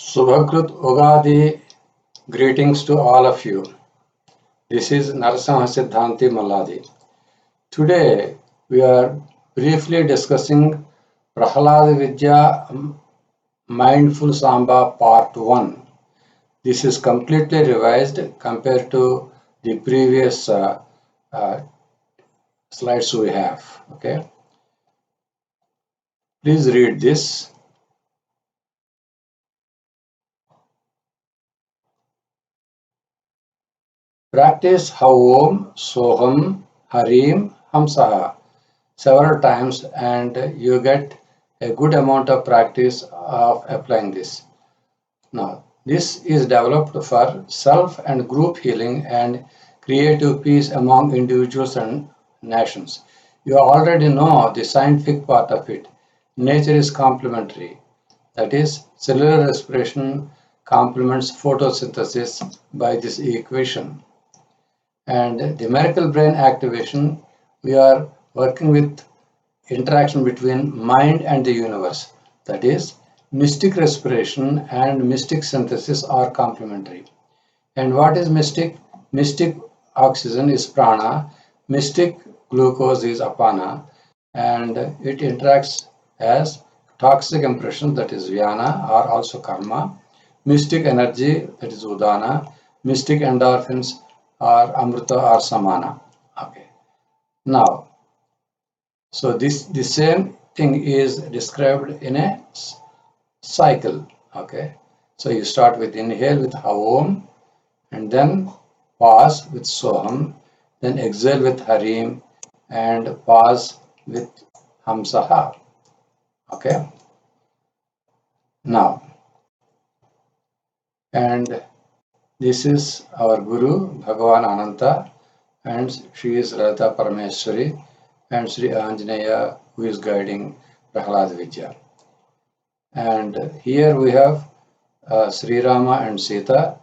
Subhakrut Ugadi, greetings to all of you. This is Narasimha Siddhanti Malladi. Today we are briefly discussing Prahalad Vidya Mindful Samba Part 1. This is completely revised compared to the previous uh, slides we have. Okay, please read this. Practice Haom, Soham, Harim, Hamsaha several times and you get a good amount of practice of applying this. Now, this is developed for self and group healing and creative peace among individuals and nations. You already know the scientific part of it. Nature is complementary. That is, cellular respiration complements photosynthesis by this equation. And the miracle brain activation, we are working with interaction between mind and the universe. That is, mystic respiration and mystic synthesis are complementary. And what is mystic? Mystic oxygen is prana, mystic glucose is apana, and it interacts as toxic impression, that is vyana, or also karma, mystic energy, that is udana, mystic endorphins are amrita or samana. Okay. Now, so this the same thing is described in a cycle. Okay. So you start with inhale with Haom and then pause with Soham, then exhale with Harim and pause with Hamsaha. Okay. Now, and this is our Guru Bhagavan Ananta and she is Radha Parameshwari and Sri Anjaneya who is guiding Prahalad Vidya. And here we have Sri Rama and Sita.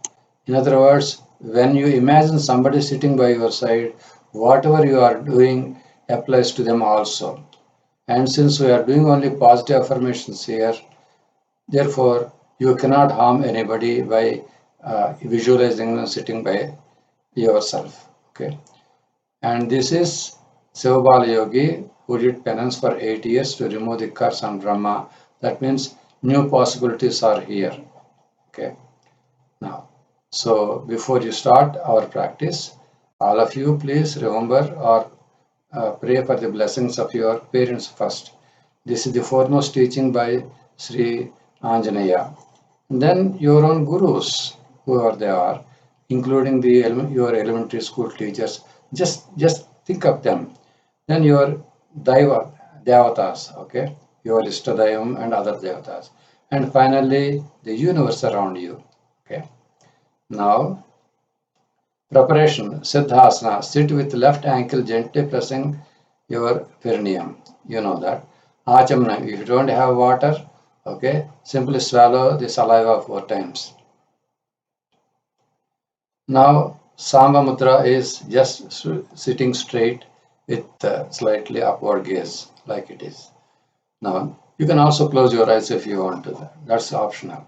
In other words, when you imagine somebody sitting by your side, whatever you are doing applies to them also. And since we are doing only positive affirmations here, therefore you cannot harm anybody by visualizing them sitting by yourself. Okay. And this is Sivabala Yogi who did penance for 8 years to remove the curse on Brahma. That means new possibilities are here. Okay. Now, so before you start our practice, all of you please remember or pray for the blessings of your parents first. This is the foremost teaching by Sri Anjaneya. Then your own gurus, whoever they are, including your elementary school teachers, just think of them. Then your devatas, okay, your Ishtadayam and other devatas. And finally, the universe around you, okay. Now, preparation, Siddhasana, sit with left ankle gently pressing your perineum. You know that. Achamana, if you don't have water, okay, simply swallow the saliva 4 times. Now, Samba Mudra is just sitting straight with slightly upward gaze, like it is. Now, you can also close your eyes if you want to. That's optional.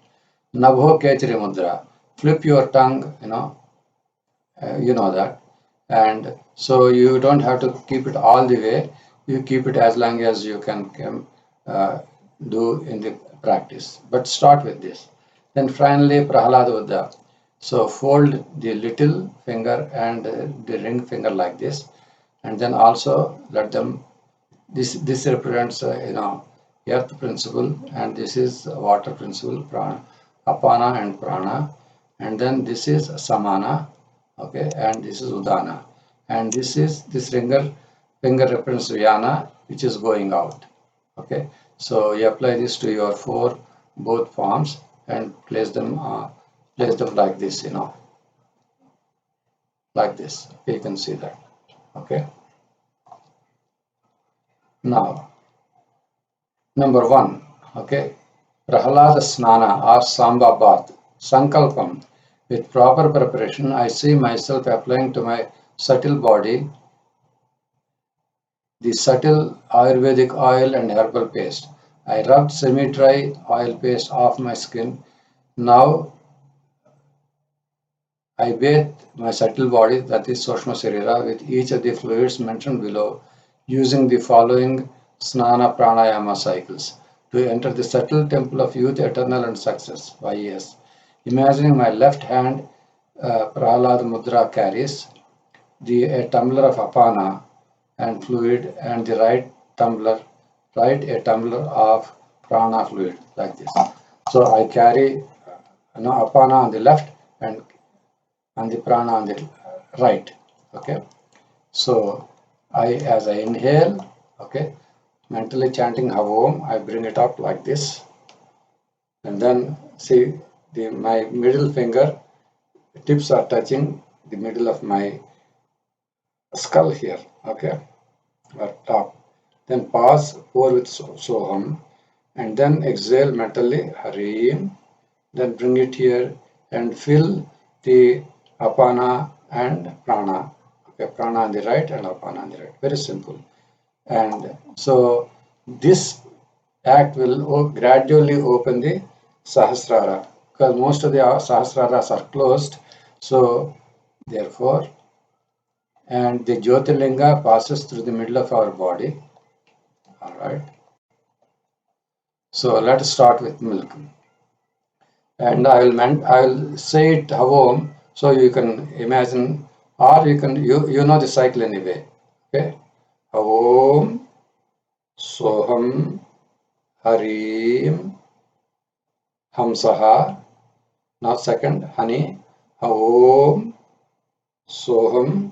Nabho Kechari Mudra, flip your tongue, you know that. And so you don't have to keep it all the way. You keep it as long as you can do in the practice. But start with this. Then finally, Prahalad Uddha. So fold the little finger and the ring finger like this. And then also let them, this represents, earth principle, and this is water principle, prana, apana and prana. And then this is samana, okay, and this is udana. And this finger represents vyana, which is going out, okay. So you apply this to your both palms and place them like this, like this. Okay, you can see that, okay. Now, number 1, okay, Prahalada Snana or Samba Bath, Sankalpam. With proper preparation, I see myself applying to my subtle body the subtle Ayurvedic oil and herbal paste. I rubbed semi-dry oil paste off my skin, Now I bathe my subtle body, that is Sushma Sharira, with each of the fluids mentioned below, using the following Snana Pranayama cycles to enter the subtle temple of youth, eternal, and success. YES. Imagining my left hand, Prahalad Mudra carries a tumbler of apana and fluid, and the right a tumbler of prana fluid, like this. So I carry apana on the left and the prana on the right. Okay. So as I inhale, okay, mentally chanting Havom, I bring it up like this, and then see my middle finger tips are touching the middle of my skull here, okay, or top. Then pause, pour with Soham, and then exhale mentally Harim. Then bring it here and fill the apana and prana. Okay, prana on the right and apana on the right. Very simple. And so this act will gradually open the Sahasrara, because most of the Sahasraras are closed. So therefore, and the Jyotirlinga passes through the middle of our body. All right. So let us start with milk. And I will say it Havom, so you can imagine, or you know the cycle anyway. Okay. Havom, Soham, Harim, Hamsaha. Now second, honey. Havom, Soham,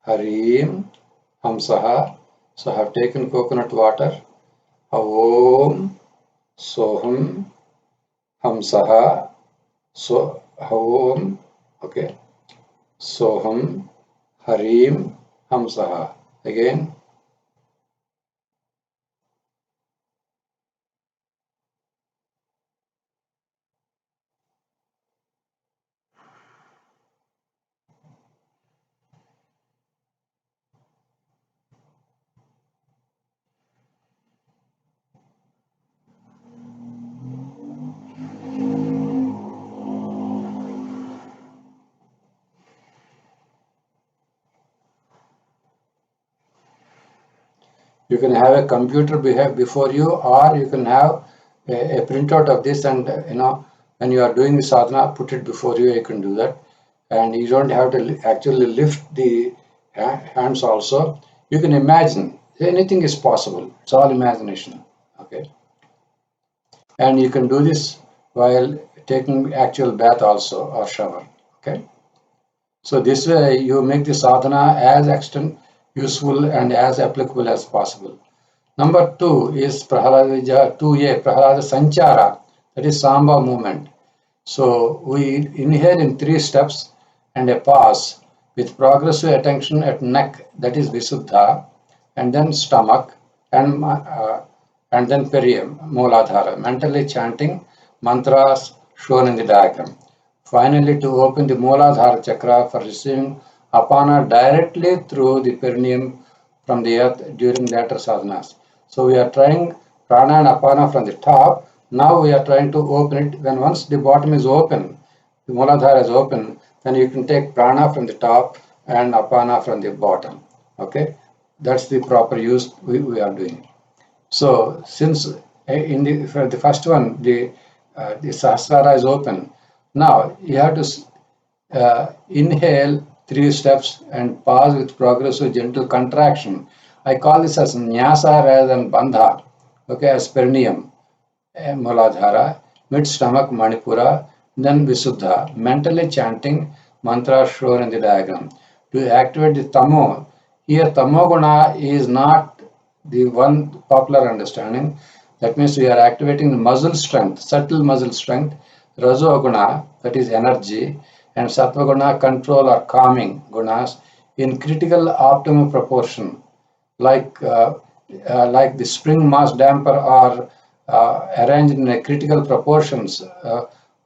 Harim, Hamsaha. So I have taken coconut water. Havom, Soham, Hamsaha. So Havom, okay. Soham, Harim, Hamsaha. Again. You can have a computer before you, or you can have a printout of this, and when you are doing the sadhana, put it before you. You can do that, and you don't have to actually lift the hands. Also, you can imagine. Anything is possible. It's all imagination. Okay, and you can do this while taking actual bath also, or shower. Okay, so this way you make the sadhana as useful and as applicable as possible. Number 2 is Prahalada 2a, Prahalada Sanchara, that is Samba movement. So we inhale in 3 steps and a pause with progressive attention at neck, that is Visuddha, and then stomach, and then perium, Mooladhara, mentally chanting mantras shown in the diagram. Finally, to open the Mooladhara chakra for receiving apana directly through the perineum from the earth during later sadhanas. So we are trying prana and apana from the top. Now we are trying to open it. When once the bottom is open, the Mooladhara is open, then you can take prana from the top and apana from the bottom. Okay, that's the proper use we are doing. So since for the first one, the Sahasrara is open. Now you have to inhale 3 steps and pause with progressive gentle contraction. I call this as Nyasa rather than Bandha. Okay, as perineum, Mooladhara, mid stomach Manipura, then Visuddha, mentally chanting mantra shown in the diagram. To activate the Tamo, here Tamoguna is not the one popular understanding. That means we are activating the muscle strength, subtle muscle strength, Rajoguna, that is energy, and Sattvaguna, control or calming gunas, in critical optimum proportion, like the spring mass damper are arranged in a critical proportions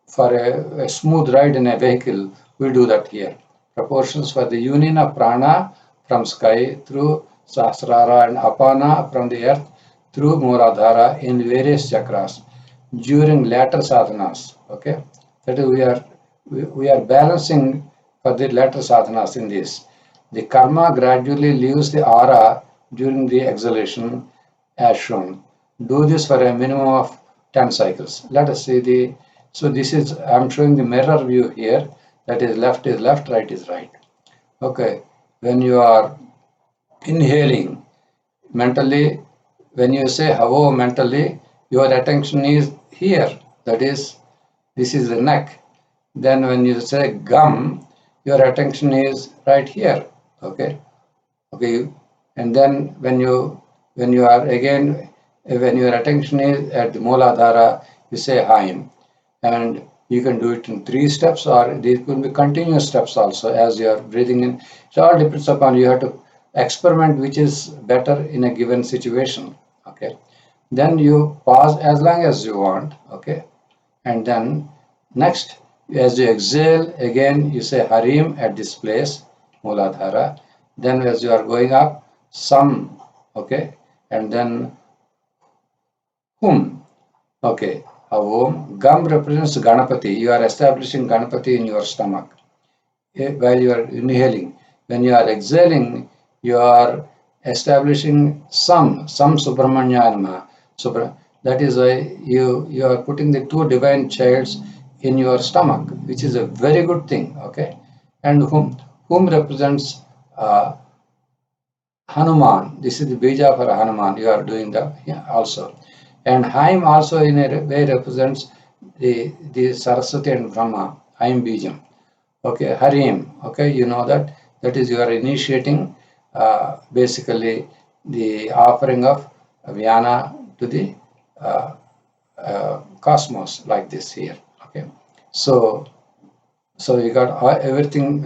for a smooth ride in a vehicle. We do that here. Proportions for the union of prana from sky through Sahasrara and apana from the earth through Mooladhara in various chakras. during later sadhanas. Okay, that is we are balancing for the later sadhanas in this. The karma gradually leaves the aura during the exhalation as shown. Do this for a minimum of 10 cycles. Let us see the, so this is, I'm showing the mirror view here, that is left, right is right. Okay, when you are inhaling mentally, when you say havo mentally, your attention is here, that is, this is the neck. Then when you say gum, your attention is right here. Okay, okay, and then when you are again, when your attention is at the Mooladhara, you say Haim, and you can do it in 3 steps, or these could be continuous steps also as you are breathing in. It all depends upon you have to experiment which is better in a given situation. Okay, then you pause as long as you want. Okay, and then next, as you exhale again, you say Harim at this place, Mooladhara. Then as you are going up, Sam, okay, and then Hum, okay. Om. Gum represents Ganapati. You are establishing Ganapati in your stomach while you are inhaling. When you are exhaling, you are establishing some Subramanya. That is why you are putting the 2 divine childs in your stomach, which is a very good thing. Okay, and whom represents uh, Hanuman. This is the bija for Hanuman. You are doing that, yeah, also. And Haim also in a way represents the Saraswati and Brahma, Haim Bijam. Okay, Harim. Okay, you know that. That is, you are initiating basically the offering of Vyana to the cosmos, like this here. Okay, so you got everything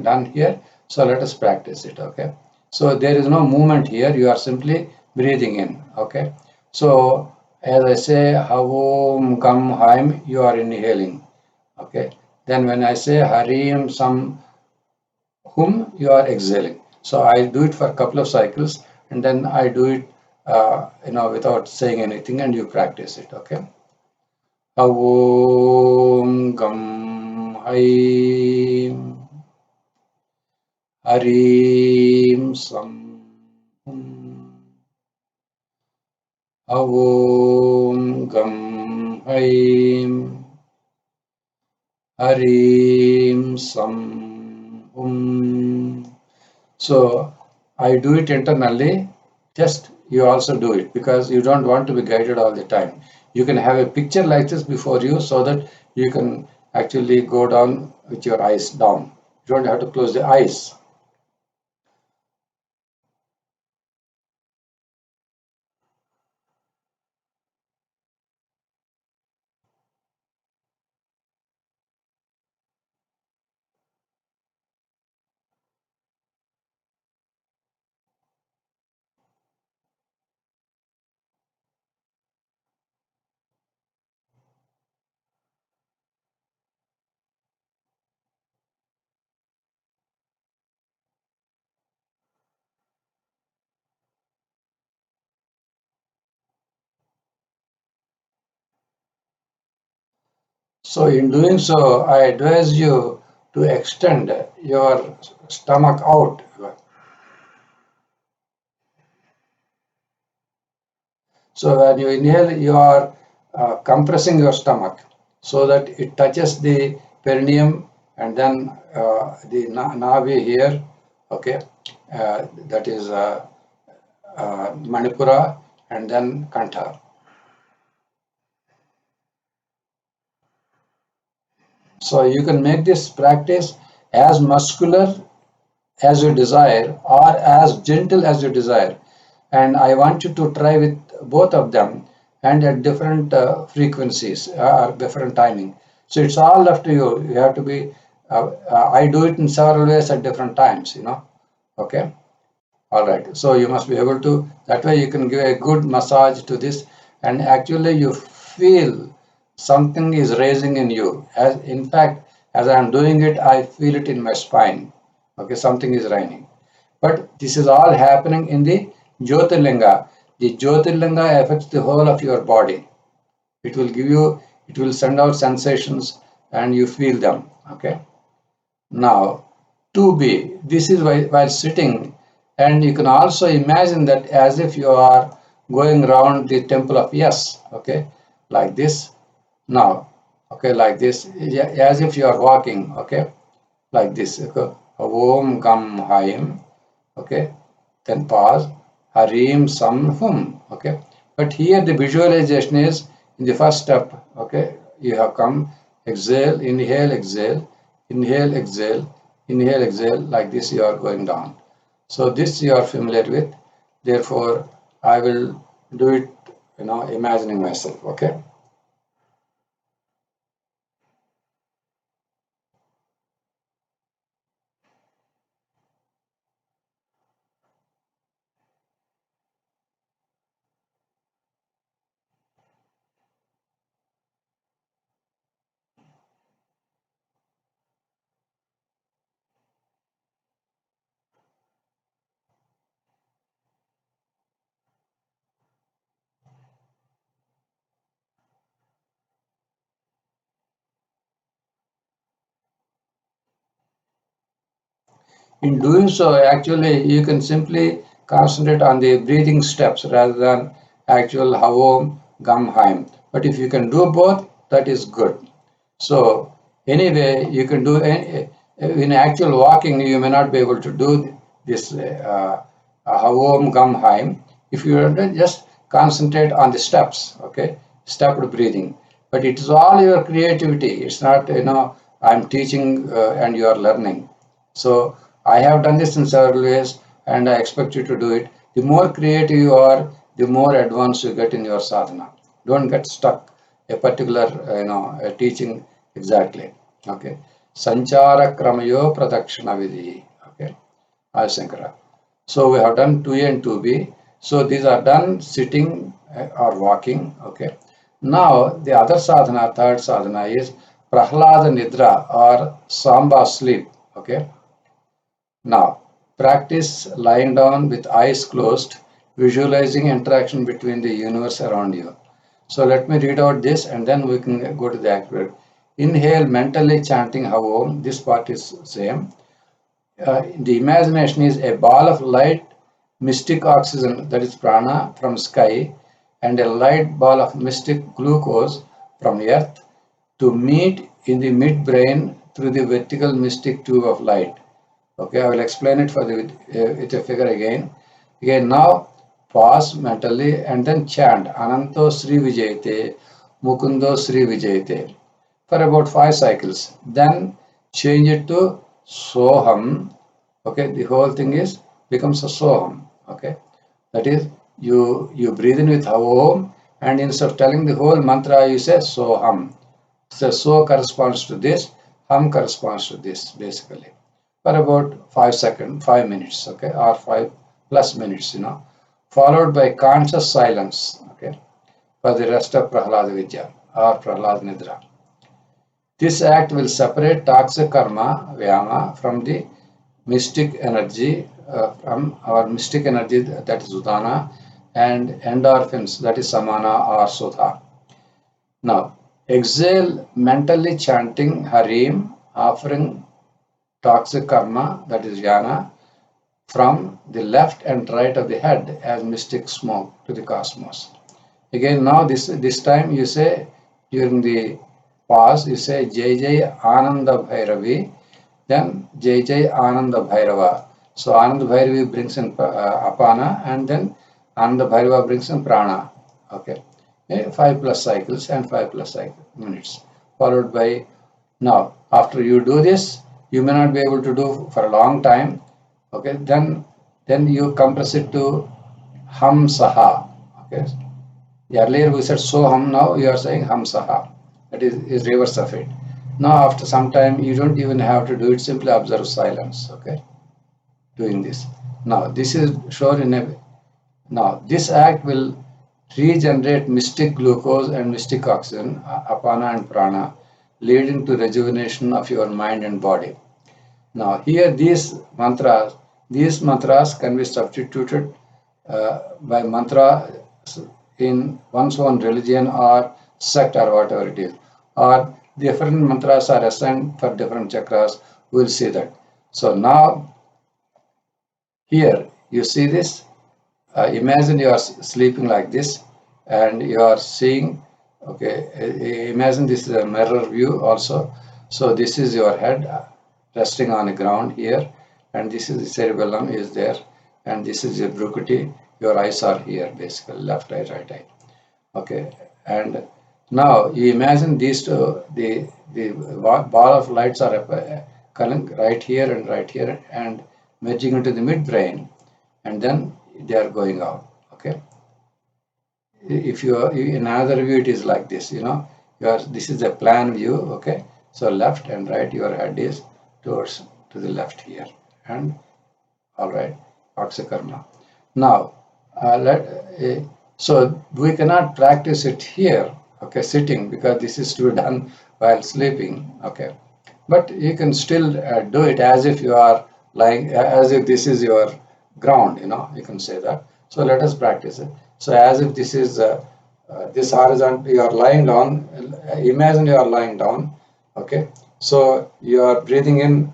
done here. So let us practice it. Okay, so there is no movement here, you are simply breathing in. Okay, so as I say Havom Gam Haim, you are inhaling. Okay, then when I say Harim Sam Hum, you are exhaling. So I do it for a couple of cycles, and then I do it without saying anything, and you practice it. Okay, Havom Gam Haim Harim Sam Avom Gam Haim Harim Sam So I do it internally, just you also do it, because you don't want to be guided all the time. You can have a picture like this before you, so that you can actually go down with your eyes down. You don't have to close the eyes. So in doing so, I advise you to extend your stomach out. So when you inhale, you are compressing your stomach so that it touches the perineum, and then the navi here, okay, that is Manipura, and then Kantha. So you can make this practice as muscular as you desire, or as gentle as you desire. And I want you to try with both of them, and at different frequencies or different timing. So it's all left to you. You have to be, I do it in several ways at different times, Okay. All right. So you must be able to, that way you can give a good massage to this, and actually you feel something is raising in you. As in fact, as I am doing it, I feel it in my spine. Okay, something is rising. But this is all happening in the Jyotirlinga. The Jyotirlinga affects the whole of your body. It will give you, it will send out sensations and you feel them. Okay. Now 2B, this is while sitting, and you can also imagine that as if you are going around the temple of Yes, okay, like this. Now, okay, like this, as if you are walking, okay, like this. Okay. Om Gam Haim, okay, then pause, Harim Sam Hum, okay. But here the visualization is in the first step, okay, you have come, exhale, inhale, exhale, inhale, exhale, inhale, exhale, like this you are going down. So this you are familiar with, therefore I will do it, imagining myself, okay. In doing so, actually, you can simply concentrate on the breathing steps rather than actual Havom Gam Haim. But if you can do both, that is good. So anyway, you can do in actual walking, you may not be able to do this Havom Gam Haim. If you just concentrate on the steps, okay, stepped breathing. But it is all your creativity. It's not, I'm teaching and you are learning. So I have done this in several ways and I expect you to do it. The more creative you are, the more advanced you get in your sadhana. Don't get stuck a particular, teaching exactly. Okay. Sanchara kramayo pradakshina vidhi. Okay. Shankara. So we have done 2A and 2B. So these are done sitting or walking. Okay. Now the other sadhana, third sadhana is Prahlada Nidra or Samba sleep. Okay. Now, practice lying down with eyes closed, visualizing interaction between the universe around you. So let me read out this and then we can go to the activity. Inhale, mentally chanting Havom. This part is same. The imagination is a ball of light, mystic oxygen, that is prana, from sky, and a light ball of mystic glucose from earth to meet in the midbrain through the vertical mystic tube of light. Okay, I will explain it with a figure again. Again, now pause mentally and then chant Ananto Sri Vijayate, Mukundo Sri Vijayate for about 5 cycles. Then change it to Soham. Okay, the whole thing is becomes a Soham. Okay, that is you breathe in with Om and instead of telling the whole mantra, you say Soham. So corresponds to this, Hum corresponds to this basically for about 5 seconds, 5 minutes, okay, or 5+ minutes, followed by conscious silence, okay, for the rest of Prahlada Vidya or Prahlada Nidra. This act will separate toxic karma, Vyama, from the mystic energy, from our mystic energy, that is Udana, and endorphins, that is Samana or Sudha. Now, exhale mentally chanting Harim, offering toxic karma, that is jnana, from the left and right of the head as mystic smoke to the cosmos. Again, now this time you say during the pause, you say Jai Jai Ananda Bhairavi, then Jai Jai Ananda Bhairava. So Ananda Bhairavi brings in apana and then Ananda Bhairava brings in prana. Okay. 5+ cycles and 5+ minutes, followed by now. After you do this, you may not be able to do for a long time. Okay, then you compress it to Ham Saha. Okay, earlier we said So Ham. Now you are saying Ham Saha. That is reverse of it. Now after some time, you don't even have to do it. Simply observe silence. Okay, doing this. Now this is shown in a. Now this act will regenerate mystic glucose and mystic oxygen, apana and prana, leading to rejuvenation of your mind and body. Now here these mantras can be substituted by mantra in one's own religion or sect or whatever it is, or different mantras are assigned for different chakras. We'll see that. So now here you see this. Imagine you are sleeping like this, and you are seeing. Okay, imagine this is a mirror view also. So this is your head resting on the ground here, and this is the cerebellum is there, and this is your brucuti. Your eyes are here, basically left eye, right eye. Okay, and now you imagine these two, the ball of lights are coming right here and right here and merging into the midbrain, and then they are going out. Okay, if you are in another view, it is like this. You are this is a plan view. Okay, so left and right, your head is towards to the left here, and all right, Karma. Now, so we cannot practice it here, okay, sitting, because this is to be done while sleeping, okay. But you can still do it as if you are lying, as if this is your ground, you can say that. So let us practice it. So as if this is this horizontal, you are lying down, imagine you are lying down, okay. So you are breathing in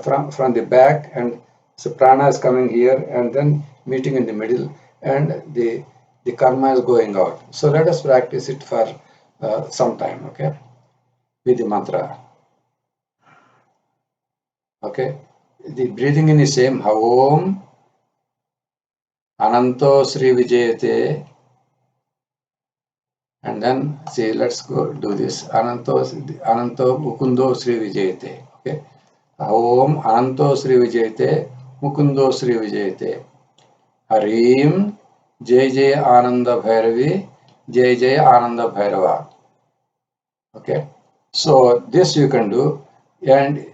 from the back, and so prana is coming here and then meeting in the middle, and the karma is going out. So let us practice it for some time, okay, with the mantra. Okay, the breathing in is same. Om Ananto Sri Vijayate, and then see, let's go do this. Ananto Mukundo Sri Vijayate. Okay, Om Ananto Sri Vijayate, Mukundo Sri Vijayate. Harim Jai Jai Ananda Bhairavi, Jai Jai Ananda Bhairava. Okay, so this you can do, and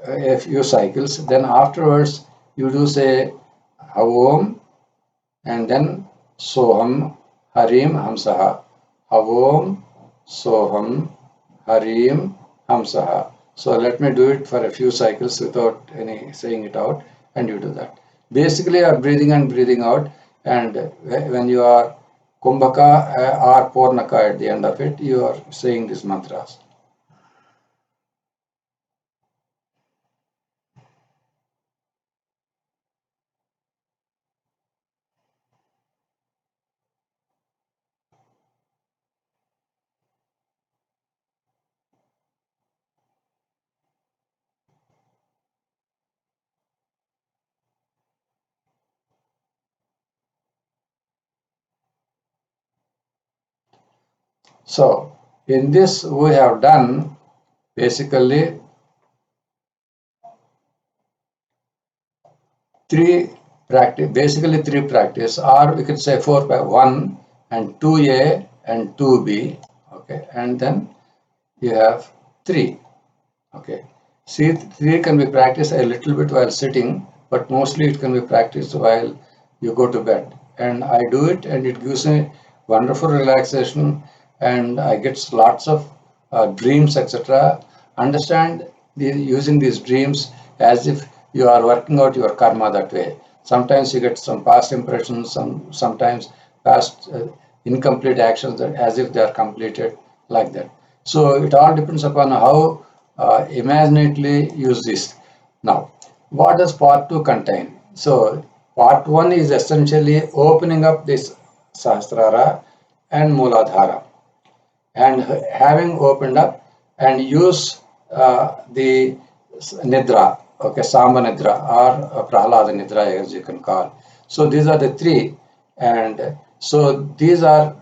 a few cycles. Then afterwards you do say Om, and then Soham Harim Hamsaha. Om Soham Harim Hamsaha. So let me do it for a few cycles without any saying it out, and you do that. Basically, you are breathing and breathing out, and when you are Kumbhaka or Purnaka at the end of it, you are saying these mantras. So in this we have done basically three practice, or we could say 4 by 1 and 2A and 2B, okay, and then you have 3, okay. See, 3 can be practiced a little bit while sitting, but mostly it can be practiced while you go to bed, and I do it, and it gives me wonderful relaxation, and I get lots of dreams, etc. Understand using these dreams as if you are working out your karma that way. Sometimes you get some past impressions, sometimes past incomplete actions that as if they are completed, like that. So it all depends upon how imaginatively use this. Now, what does part 2 contain? So part 1 is essentially opening up this Sahasrara and Mooladhara, and having opened up, and use the Nidra, okay, Samba Nidra or Prahlada Nidra, as you can call. So these are the 3, and so these are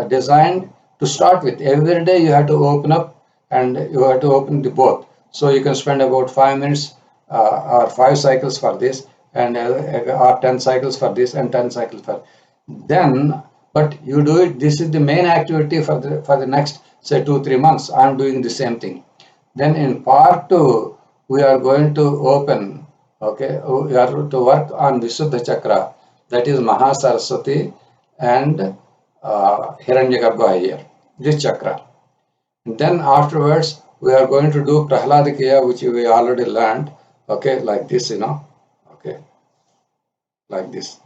designed to start with. Every day you have to open up, and you have to open the both. So you can spend about 5 minutes or 5 cycles for this, and or 10 cycles for this, and 10 cycles for then. But you do it, this is the main activity for the next, say, 2-3 months. I'm doing the same thing. Then in part 2 we are going to open, okay, we are to work on Visuddha Chakra, that is Mahasaraswati and Hiranyagarbha here, this chakra. And then afterwards we are going to do Prahladikaya, which we already learned, okay, like this, okay, like this.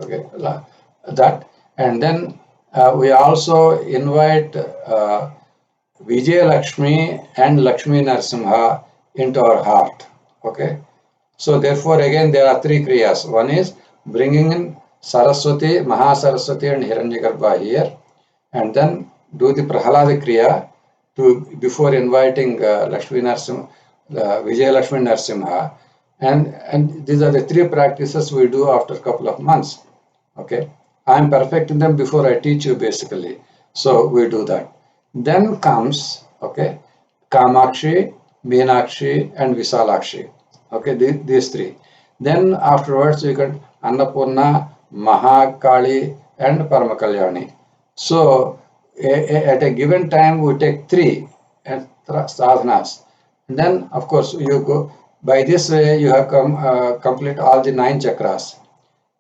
Okay, that, and then we also invite Vijay Lakshmi and Lakshmi Narasimha into our heart. Okay. So therefore, again, there are three kriyas. One is bringing in Saraswati, Mahasaraswati, and Hiranyagarbha here, and then do the Prahalada kriya to before inviting Lakshmi Narasimha, Vijay Lakshmi Narasimha, and these are the three practices we do after a couple of months. Okay, I am perfecting them before I teach you basically. So we do that. Then comes, okay, Kamakshi, Meenakshi, and Visalakshi. Okay, these three. Then afterwards you get Annapurna, Mahakali, and Paramakalyan. So at a given time we take three sadhanas. And then of course you go by this way you have complete all the 9 chakras.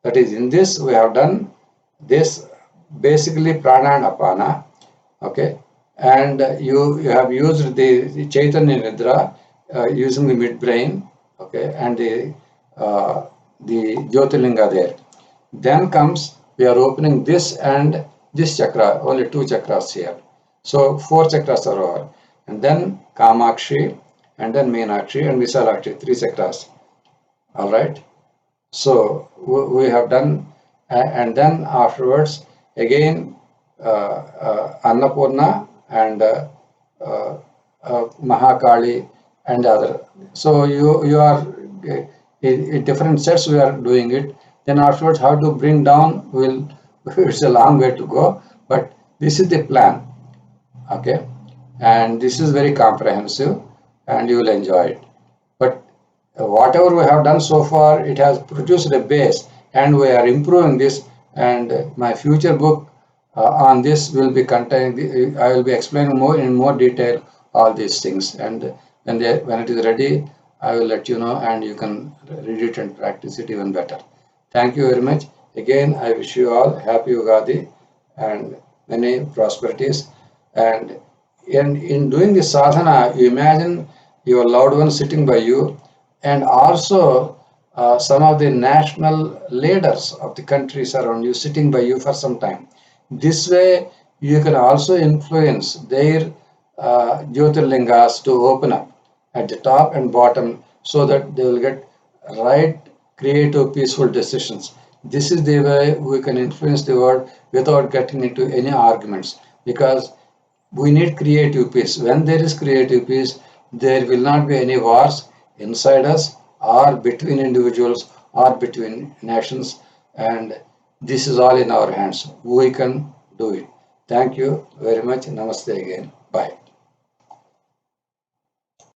That is, in this we have done this basically prana and apana, okay, and you have used the Chaitanya Nidra using the midbrain, okay, and the Jyotirlinga there. Then comes we are opening this and this chakra, only 2 chakras here. So 4 chakras are over, and then Kamakshi, and then Meenakshi and Visalakshi, 3 chakras. All right. So we have done, and then afterwards again Annapurna and Mahakali and other. So you are in different sets we are doing it. Then afterwards how to bring down will it's a long way to go, but this is the plan. Okay, and this is very comprehensive, and you will enjoy it. But whatever we have done so far, it has produced a base, and we are improving this. And my future book on this will be containing. I will be explaining more in more detail all these things. And when it is ready, I will let you know, and you can read it and practice it even better. Thank you very much. Again, I wish you all happy Ugadi and many prosperities. And in doing this sadhana, you imagine your loved one sitting by you, and also some of the national leaders of the countries around you sitting by you for some time. This way, you can also influence their Jyotirlingas to open up at the top and bottom so that they will get right, creative, peaceful decisions. This is the way we can influence the world without getting into any arguments, because we need creative peace. When there is creative peace, there will not be any wars inside us or between individuals or between nations, and this is all in our hands. We can do it. Thank you very much. Namaste again. Bye.